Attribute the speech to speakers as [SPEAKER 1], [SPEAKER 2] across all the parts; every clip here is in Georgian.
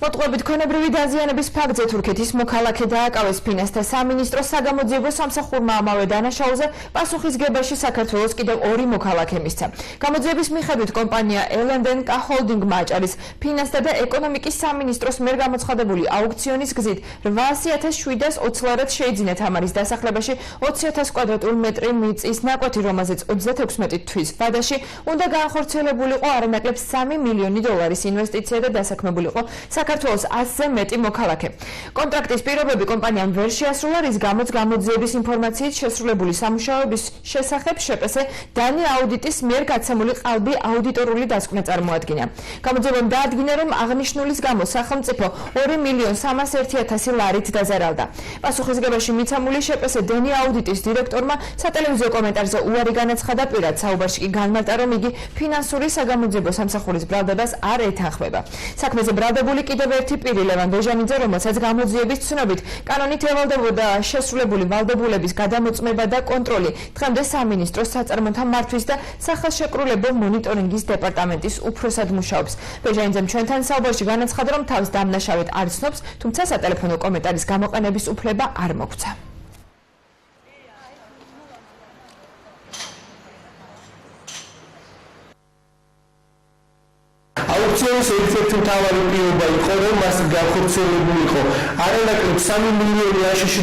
[SPEAKER 1] მოტყუებით ქონებრივი დაზიანების ფაქტზე თურქეთის მოქალაქე დააკავეს ფინანსთა სამინისტროს საგამოძიებო სამსახურმა ამავე დანაშაულზე პასუხისგებაში საქართველოს კიდევ 2 მოქალაქე მისცა. გამოძიების მიხედვით კომპანია LNK ჰოლდინგმა აჭარის ფინანსთა და ეკონომიკის სამინისტროს მიერ გამოცხადებული აუქციონის გზით 800,720 შეიძინა თამარის დასახლებაში 20,000 კვადრატულ მეტრი მიწის ნაკვეთი, რომელზეც 36 თვის ვადაში უნდა გაახორციელებულიყო არანაკლებ $3 მილიონი ინვესტიცია და დასაქმებულიყო საქართველოს 100-ზე მეტი მოქალაქე. კონტრაქტის პირობები კომპანიამ ვერ შეასრულა, რის გამოც გამოძიების ინფორმაციით შესრულებული სამუშაოების შესახებ შპს დანი აუდიტის მიერ გაცემული ყალბი აუდიტორული დასკვნა წარმოადგინა. გამოძიებამ დაადგინა, რომ აღნიშნულის გამო სახელმწიფო 2,301,000 ლარით დაზარალდა. პასუხისგებაში მიცემული შპს დანი აუდიტის დირექტორმა სატელევიზიო კომენტარზე უარი განაცხადა, პირად საუბარში კი განმარტა, რომ იგი ფინანსური საგამოძიებო სამსახურის ბრალდებას არ ეთანხმება. საქმეზე ბრალდებული კიდევ ერთი პირი ლევან ბეჟანიძე, რომელსაც გამოძიების ცნობით კანონით ევალდებოდა შესრულებული ვალდებულების გადამოწმება და კონტროლი, დღემდე სამინისტროს საწარმოთა მართვის და სახელშეკრულებო მონიტორინგის დეპარტამენტის უფროსად მუშაობს. ბეჟანიძემ ჩვენთან საუბარში განაცხადა, რომ თავს დამნაშავედ არ ცნობს, თუმცა სატელეფონო კომენტარის გამოყენების უფლება არ მოგვცა.
[SPEAKER 2] აუქციონის ერთ-ერთი მთავარი პირობა იყო, რომ მას გაახორციელებულიყო არანაკლებ $3 მილიონი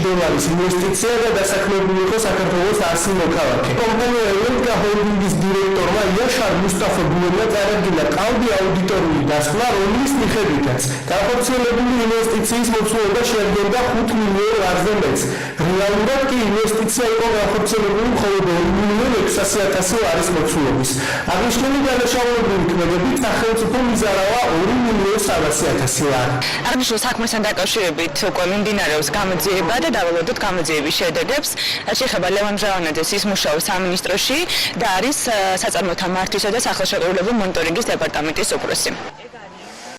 [SPEAKER 2] დოლარის ინვესტიცია და დასაქმებულიყო საქართველოს 100 მოქალაქე. კომპანია LNK ჰოლდინგის დირექტორმა იაშარ მუსტაფაგულმა წარადგინა ყალბი აუდიტორული დასკვნა, რომლის მიხედვითაც გაახორციელებული ინვესტიციის მოცულობა შეადგენდა $5 მილიონ ლარზე მეტს. რეალურად კი ინვესტიცია იყო გაახორციელებული მხოლოდ $2,600,000 ლარის მოცულობის. აღნიშნული დანაშაულებული ქმედებით სახელმწიფო მიზარავა $2,300,000 ლარი.
[SPEAKER 3] აღნიშნულ საქმესთან დაკავშირებით უკვე მიმდინარეობს გამოძიება და დავალოდოთ გამოძიების შედეგებს. შეეხება ლევან ბეჟანიძეს, ის მუშაობს სამინისტროში და არის საწარმოთა მართვისა და სახელშეკრულებო მონიტორინგის დეპარტამენტის უფროსი.